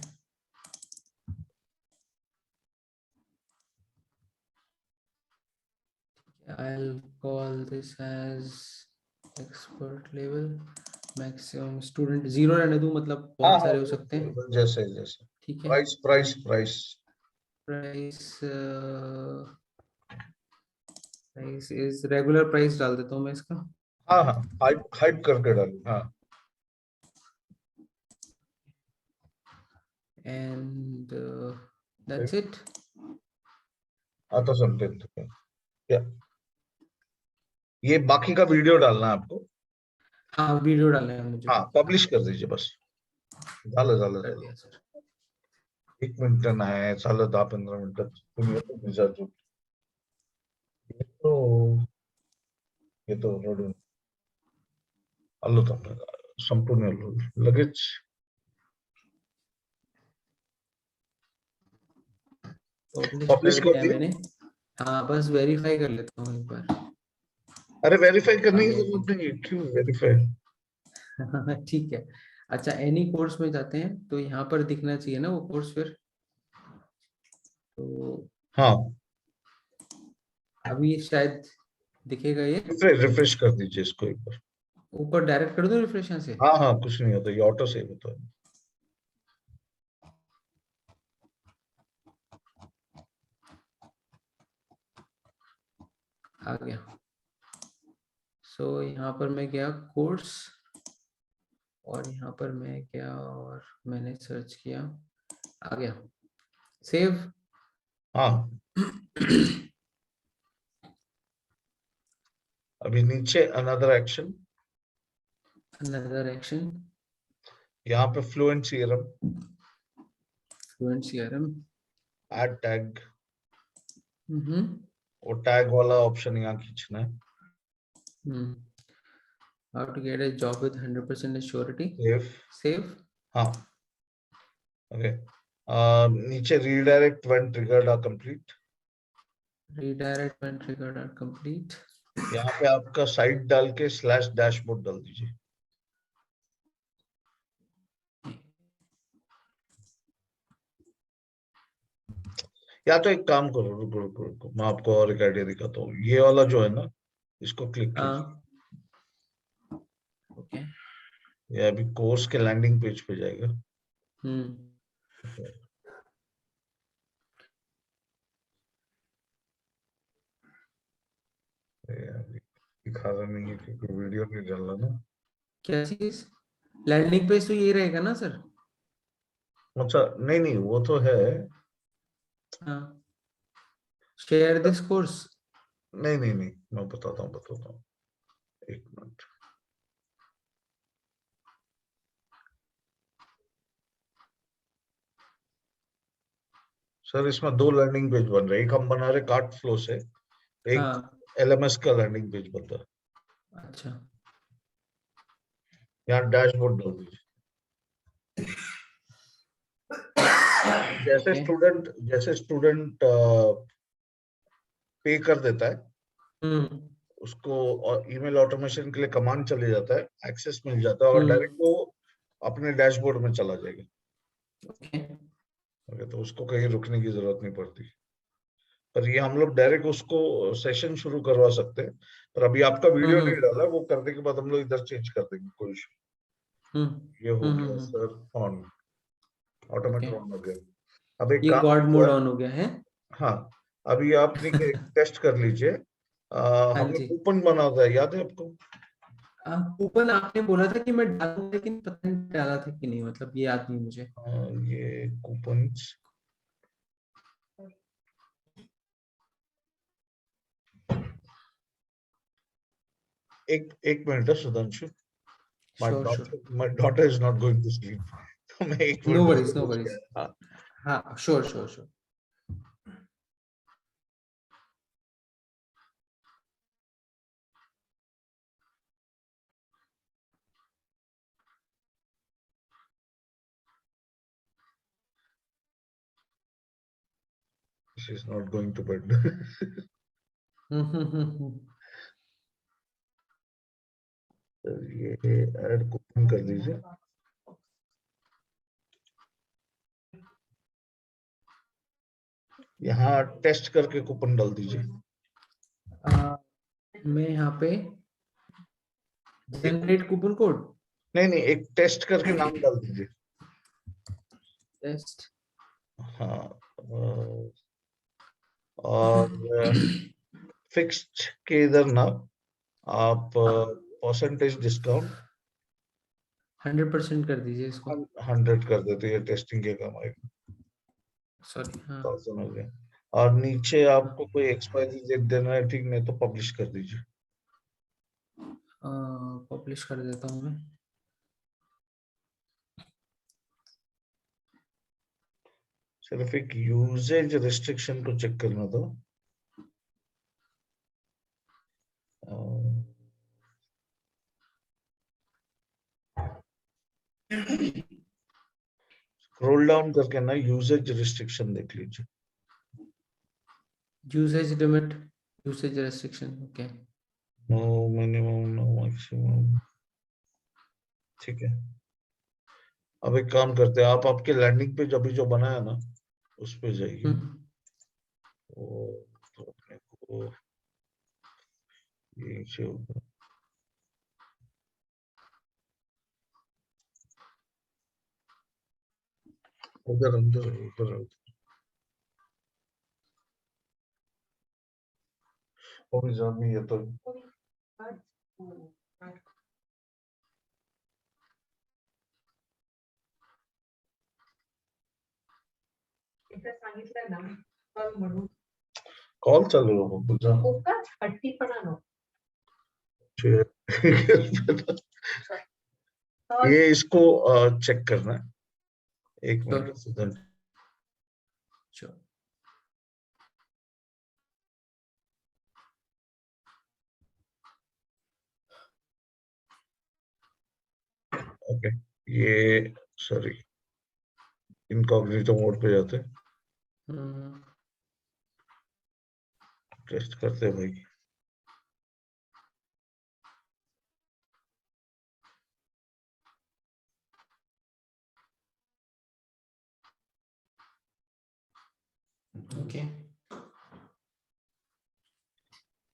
I'll call this as expert level, maximum student 0 रहने दूं, मतलब
हाँ
बहुत
हाँ,
सारे हो सकते हैं।
जैसे जैसे
ठीक है।
Price price price.
Price, price is regular price डाल देता हूँ मैं इसका।
हाँ हाँ, हाइप हाइप करके डालो, हाँ।
And that's it.
हाँ तो समझे क्या, ये बाकी का वीडियो डालना है आपको।
हाँ, वीडियो डालना है मुझे।
हाँ, पब्लिश कर दीजिए बस, झालं झालं
कर
झालं।
दिया सर।
1 मिनिट नाही, झालं 10 15 मिनिटात तुम्ही येतो विचारतो. येतो, येतो रडून आलो तर संपूर्ण आलो लगेच.
पब्लिश
पब्लिश
कर
कर
दिया है
दिया?
मैंने। हाँ, बस वेरीफाई कर लेता हूँ एक बार।
अरे वेरीफाई
आ
करने की
गया जी।
जरूरत नहीं है, क्यों वेरीफाई?
ठीक है। अच्छा, एनी कोर्स में जाते हैं तो यहाँ पर दिखना चाहिए ना वो कोर्स फिर। तो
हाँ,
अभी शायद दिखेगा ये।
रिफ्रेश कर दीजिए इसको एक बार।
ऊपर डायरेक्ट कर दो रिफ्रेश यहाँ से।
हाँ हाँ, कुछ नहीं होता, ये ऑटो सेव होता है।
आ गया। सो यहाँ पर मैं गया कोर्स, और यहाँ पर मैं गया और मैंने सर्च किया, आ गया सेव।
हाँ, अभी नीचे अनदर एक्शन,
अनदर एक्शन,
यहाँ पे fluent CRM,
fluent CRM,
add tag, वो टैग वाला ऑप्शन यहाँ खींचना है।
How to get a job with 100% surety,
save,
save.
हाँ, ओके। नीचे redirect when triggered are complete,
redirect when triggered are complete.
यहाँ पे आपका साइट डाल के स्लैश डैशबोर्ड डाल दीजिए। या तो एक काम करो, रुको रुको रुको, मैं आपको और एक आइडिया दिखाता हूँ। ये वाला जो है ना, इसको क्लिक कीजिए।
ओके।
ये अभी कोर्स के लैंडिंग पेज पे जाएगा। ये अभी दिखा रहा नहीं है क्योंकि वीडियो नहीं डाल रहा ना।
क्या चीज? लैंडिंग पेज तो ये रहेगा ना सर?
अच्छा, नहीं नहीं, वो तो है।
हाँ, शेयर दिस कोर्स।
नहीं नहीं नहीं, मैं बताता हूँ, एक मिनट। सर, इसमें दो लैंडिंग पेज बन रहे हैं। एक हम बना रहे कार्ट फ्लो से, एक
हाँ,
एलएमएस का लैंडिंग पेज बन रहा है।
अच्छा।
यहाँ डैशबोर्ड डाल दीजिए।
ओके।
जैसे स्टूडेंट पे कर देता है,
हम्म
उसको ईमेल ऑटोमेशन के लिए कमांड चले जाता है, एक्सेस मिल जाता है और
हम्म
डायरेक्ट वो अपने डैशबोर्ड में चला जाएगा।
ओके।
ओके, तो उसको कहीं रुकने की जरूरत नहीं पड़ती। पर ये हम लोग डायरेक्ट उसको सेशन शुरू करवा सकते हैं। पर अभी आपका वीडियो नहीं
हम्म
डाला, वो करने के बाद हम लोग इधर चेंज कर देंगे, कोई इशू। ये हो गया
हम्म।
सर ऑन,
ओके,
ऑटोमेटर ऑन हो गया। अब एक
ये
काम
गॉड
कीजिए
मोड
आप।
ऑन हो गया है।
हाँ, अभी आपने टेस्ट कर लीजिए।
हाँ
हमने
जी।
कूपन बना था, याद है आपको?
कूपन आपने बोला था कि मैं डालूंगा, लेकिन पता नहीं डाला था कि नहीं, मतलब ये याद नहीं मुझे।
ये कूपन, एक एक मिनट है Sudhanshu.
Sure sure.
My daughter is not going to sleep. तो मैं एक
नो
मिनट उसको
वरीज, नो
पूछ के
वरीज।
आया। हाँ,
हाँ, sure sure sure.
She is not going to bed.
Hmm.
ये ऐड कूपन कर दीजिए। यहाँ टेस्ट करके कूपन डाल दीजिए।
मैं यहाँ पे
एक,
जनरेट कूपन कोड,
नहीं नहीं, एक टेस्ट करके नाम डाल दीजिए।
टेस्ट।
हाँ, और फिक्स्ड के इधर ना आप परसेंटेज डिस्काउंट
100% कर दीजिए इसको।
100 कर देते हैं, टेस्टिंग के काम आएगा।
सॉरी, हाँ।
1000 हो गया। और नीचे आपको कोई एक्सपायरी डेट देना है, ठीक, नहीं तो पब्लिश कर दीजिए।
पब्लिश कर देता हूँ मैं।
सिर्फ एक यूजेज रिस्ट्रिक्शन को चेक करना था। स्क्रॉल डाउन करके ना यूजेज रिस्ट्रिक्शन देख लीजिए।
Usage limit, usage restriction, okay.
No minimum, no maximum, ठीक है। अब एक काम करते हैं, आप आपके लैंडिंग पेज अभी जो बनाया ना, उस पे जाइए। वो तो अपने को ये से होगा। उधर अंदर उधर वो भी जामी है तो
सांगितलं ना कॉल म्हणून
कॉल चालू है वो जा
खूपच हट्टीपणा नको.
ये इसको चेक करना है, एक मिनट सुधन।
Sure.
ओके, ये सॉरी इनकॉग्निटो मोड पे जाते, टेस्ट करते हैं भाई।
ओके,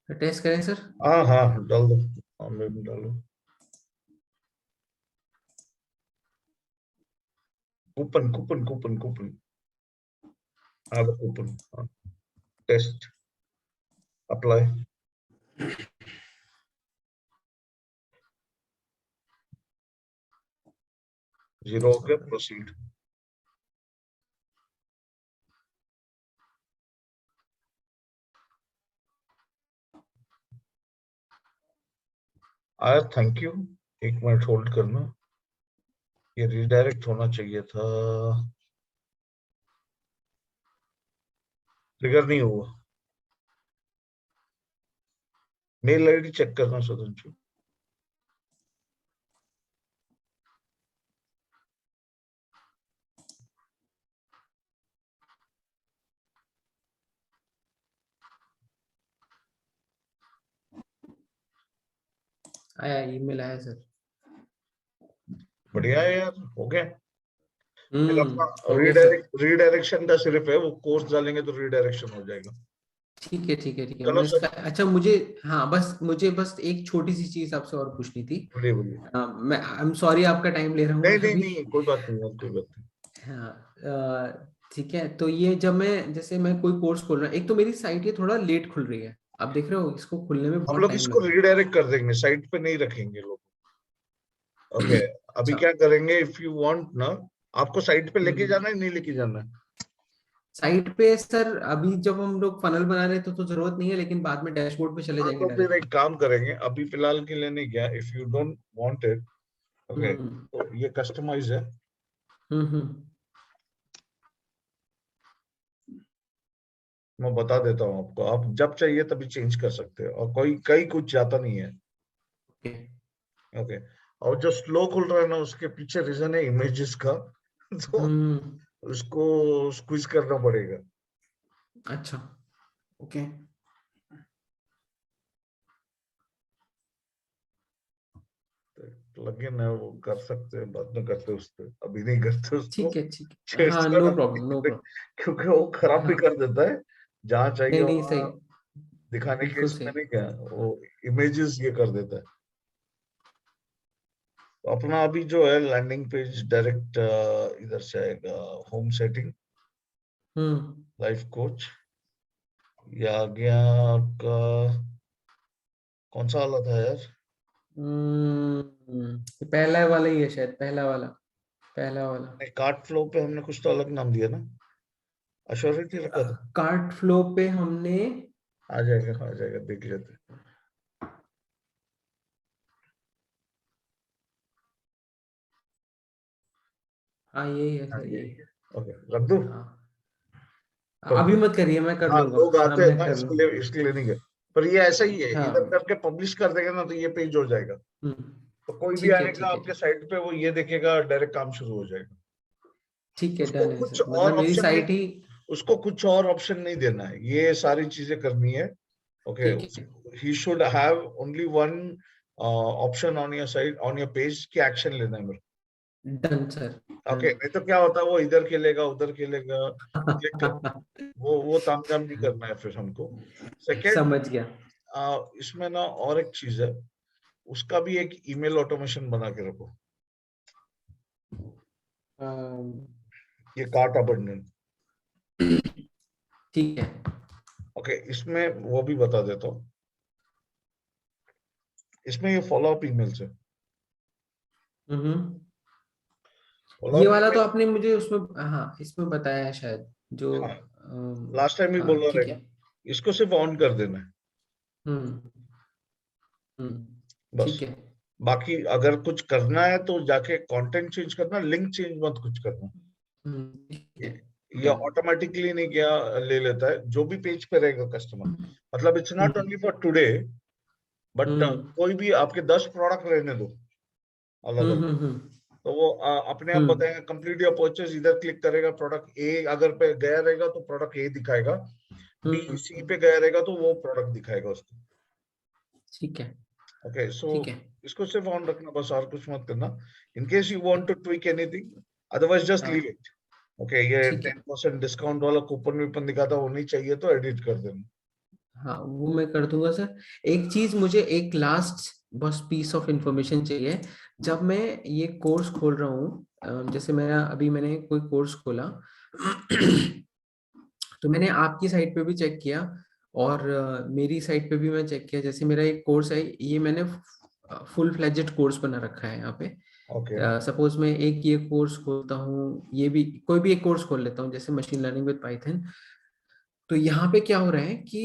टेस्ट करें सर?
हाँ हाँ डाल दो, ऑनलाइन डालो। कूपन कूपन कूपन कूपन, हाँ कूपन, हाँ टेस्ट अप्लाई, जीरो हो गया, प्रोसीड। आया, थैंक यू। एक मिनट होल्ड करना, ये रिडायरेक्ट होना चाहिए था, ट्रिगर नहीं हुआ। मेल आईडी चेक करना सुधंशु।
आया, ईमेल आया सर।
बढ़िया है यार, हो गया। फिर अपना
हो गया सर।
रिडायरेक्शन का सिर्फ है, वो कोर्स डालेंगे तो रिडायरेक्शन हो जाएगा।
ठीक है ठीक है ठीक है,
चलो
मैं
सर,
इसका अच्छा मुझे, हाँ बस मुझे बस एक छोटी सी चीज आपसे और पूछनी थी।
बोलिए बोलिए।
मैं आई एम सॉरी आपका टाइम ले रहा हूँ
नहीं
मैं
नहीं
अभी।
नहीं, कोई बात नहीं यार, कोई बात नहीं।
हाँ ठीक है, तो ये जब मैं जैसे मैं कोई कोर्स खोल रहा हूँ, एक तो मेरी साइट ये थोड़ा लेट खुल रही है, आप देख रहे हो इसको खुलने में
हम
बहुत
लोग
टाइम
इसको
लग रहा है।
रिडायरेक्ट कर देंगे, साइट पे नहीं रखेंगे लोग। ओके, अभी
अच्छा।
क्या करेंगे, इफ यू वांट ना, आपको साइट पे लेके
हम्म।
जाना है नहीं लेके जाना है?
साइट पे सर अभी जब हम लोग फनल बना रहे हैं तो जरूरत नहीं है, लेकिन बाद में डैशबोर्ड पे चले
हाँ
जाएंगे
तो फिर
डायरेक्ट।
एक काम करेंगे, अभी फिलहाल के लिए नहीं गया, if you don't want it. Okay,
hmm
तो ये कस्टमाइज है,
हम्म।
मैं बता देता हूँ आपको, आप जब चाहिए तभी चेंज कर सकते हो, और कोई कहीं कुछ जाता नहीं है।
ओके।
ओके, और जो स्लो खुल रहा है ना, उसके पीछे रीजन है इमेजेस का तो
हम्म।
उसको स्क्वीज करना पड़ेगा।
अच्छा। ओके।
प्लगइन है, वो कर सकते हैं, बाद में करते हैं उस पे, अभी नहीं करते उसको।
ठीक है, हाँ
छेड़छाड़
नो
अभी
प्रॉब्लम
नहीं
नो
करेंगे,
प्रॉब्लम।
क्योंकि वो खराब भी
हाँ,
कर देता है, जहाँ चाहिए
नहीं नहीं
वहां
सही,
दिखाने के
बिल्कुल
इसमें
सही।
नहीं, क्या वो इमेजेस ये कर देता है। तो अपना अभी जो है लैंडिंग पेज डायरेक्ट इधर से आएगा, होम सेटिंग,
हम्म
लाइफ कोच, ये आ गया आपका, कौन सा वाला था यार?
ये पहला वाला ही है शायद, पहला वाला।
कार्ट फ्लो पे हमने कुछ तो अलग नाम दिया ना, अश्योरिटी रखा था।
कार्ट फ्लो पे हमने,
आ जाएगा आ जाएगा, देख लेते हैं।
हाँ यही है
हाँ
सर,
यही
यही।
है। ओके, रख दो।
हाँ,
तो
अभी मत करिए, मैं कर
हाँ,
लूंगा।
लोग
हाँ
आते हैं
मैं
ना,
कर लूंगा।
इसके लिए नहीं गए, पर ये ऐसा ही है, इधर
हाँ।
करके पब्लिश कर देगा ना तो ये पेज हो जाएगा।
हम्म।
तो कोई भी
ठीक है
आएगा
ठीक है
आपके साइट पे, वो ये देखेगा, डायरेक्ट काम शुरू हो जाएगा।
ठीक है,
उसको
डन है
कुछ
सर,
और
मतलब मेरी
ऑप्शन नहीं,
साइट ही।
उसको कुछ और ऑप्शन नहीं देना है, ये सारी चीजें करनी है। ओके,
ठीक है।
He should have only one option on your site, on your page, की एक्शन लेना है मेरे
डन सर,
को।
डन।
ओके, नहीं तो क्या होता है, वो इधर खेलेगा उधर खेलेगा, क्लिक कर, वो तामझाम नहीं करना है फिर हमको। सेकेंड,
समझ गया।
इसमें ना और एक चीज है, उसका भी एक ईमेल ऑटोमेशन बना के रखो,
अम,
ये कार्ट अबंडन।
ठीक है।
ओके, इसमें वो भी बता देता हूँ, इसमें ये फॉलो अप ईमेल्स है।
हम्म।
फॉलो
ये
अप
वाला तो
ईमेल,
आपने मुझे उसमें, हाँ इसमें बताया है शायद, जो
हाँ लास्ट टाइम भी
हाँ
बोला
ठीक
रहेगा,
है।
इसको सिर्फ ऑन कर देना है
हम्म
बस।
ठीक है।
बाकी अगर कुछ करना है तो जाके कंटेंट चेंज करना, लिंक चेंज मत कुछ करना।
ठीक
ये
है।
ये
डन।
ऑटोमेटिकली नहीं क्या ले लेता है जो भी पेज पे रहेगा कस्टमर। मतलब it's not only for today, but
hmm
कोई भी आपके 10 प्रोडक्ट रहने दो अलग अलग,
हम्म।
तो वो अपने आप बताएगा कंप्लीट योर परचेज, इधर क्लिक करेगा, प्रोडक्ट ए अगर पे गया रहेगा तो प्रोडक्ट ए दिखाएगा, बी सी पे गया रहेगा तो वो प्रोडक्ट दिखाएगा उसको।
ठीक है।
ओके सो
ठीक है।
इसको सिर्फ ऑन रखना बस, और कुछ मत करना। In case you want to tweak anything, otherwise just leave
हाँ
इट। ओके ये
ठीक है।
10% डिस्काउंट वाला कूपन विपन दिखाता वो नहीं चाहिए तो एडिट कर देना।
हाँ वो मैं कर दूंगा सर। एक चीज मुझे, एक लास्ट बस पीस ऑफ इंफॉर्मेशन चाहिए। जब मैं ये कोर्स खोल रहा हूँ, जैसे मैंने कोई कोर्स खोला तो मैंने आपकी साइट पे भी चेक किया, और मेरी साइट पे भी मैं चेक किया। जैसे मेरा एक कोर्स है, ये मैंने फुल फ्लेजेड कोर्स बना रखा है यहाँ पे।
ओके
सपोज मैं एक ये कोर्स खोलता हूँ, ये भी कोई भी एक कोर्स खोल लेता हूँ, जैसे मशीन लर्निंग विद पाइथन। तो यहाँ पे क्या हो रहा है कि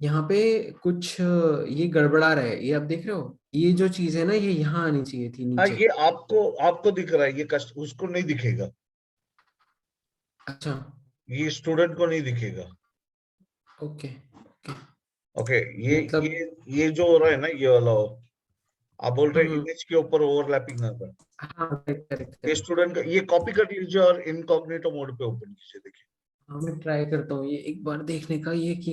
यहाँ पे कुछ ये गड़बड़ा रहा है, ये आप देख रहे हो, ये जो चीज है ना, ये यहाँ आनी चाहिए थी
हाँ,
नीचे।
ये आपको आपको दिख रहा है, ये कस्ट उसको नहीं दिखेगा,
अच्छा।
ये स्टूडेंट को नहीं दिखेगा।
Okay okay.
ओके ये
मतलब
ये जो हो रहा है ना ये वाला, आप बोल रहे
हम्म,
इमेज के ऊपर ओवरलैपिंग कर रहा है,
हाँ करेक्ट करेक्ट
ये
करेक्ट।
स्टूडेंट का, ये कॉपी कर लीजिए और इनकॉग्निटो मोड पे ओपन कीजिए, देखिए।
हाँ मैं ट्राई करता हूँ ये एक बार देखने का, ये कि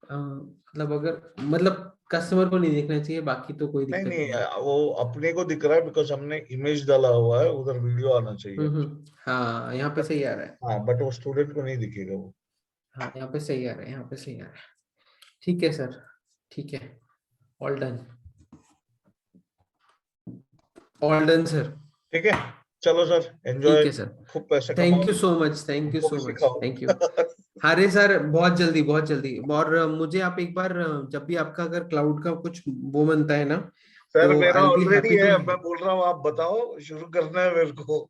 मतलब अगर, मतलब कस्टमर को नहीं देखना चाहिए, बाकी तो कोई
नहीं
दिक्कत
नहीं
नहीं है।
वो अपने को दिख रहा है बिकॉज हमने इमेज डाला हुआ है, उधर वीडियो आना चाहिए।
हाँ यहाँ पे सही आ रहा है।
हाँ बट वो स्टूडेंट को नहीं दिखेगा वो।
हाँ यहाँ पे सही आ रहा है, यहाँ पे सही आ रहा है। ठीक है सर। ठीक है। All done. All done sir.
ठीक है, चलो सर
ठीक
एंजॉय,
है सर।
खूब पैसे
थैंक
कमाओ,
you so much, thank you
हमको भी
सो मच,
सिखाओ।
Thank you. अरे सर बहुत जल्दी, बहुत जल्दी। और मुझे आप एक बार जब भी आपका अगर क्लाउड का कुछ वो बनता है ना,
सर
तो
मेरा
आई बी
ऑलरेडी
हैप्पी
है,
टू।
मैं बोल रहा हूँ आप बताओ, शुरू करना है मेरे को।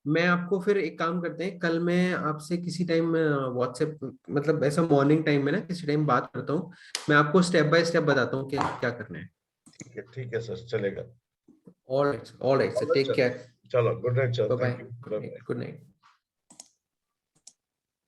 मैं आपको फिर एक काम करते हैं, कल मैं आपसे किसी टाइम व्हाट्सएप, मतलब ऐसा मॉर्निंग टाइम में ना किसी टाइम बात करता हूँ। मैं आपको स्टेप बाय स्टेप बताता हूँ कि क्या करना है।
ठीक है सर, चलेगा।
All right sir,
alright
take
sir,
care.
चलो good night sir,
bye bye.
Thank you,
good
bye bye.
Night, good night.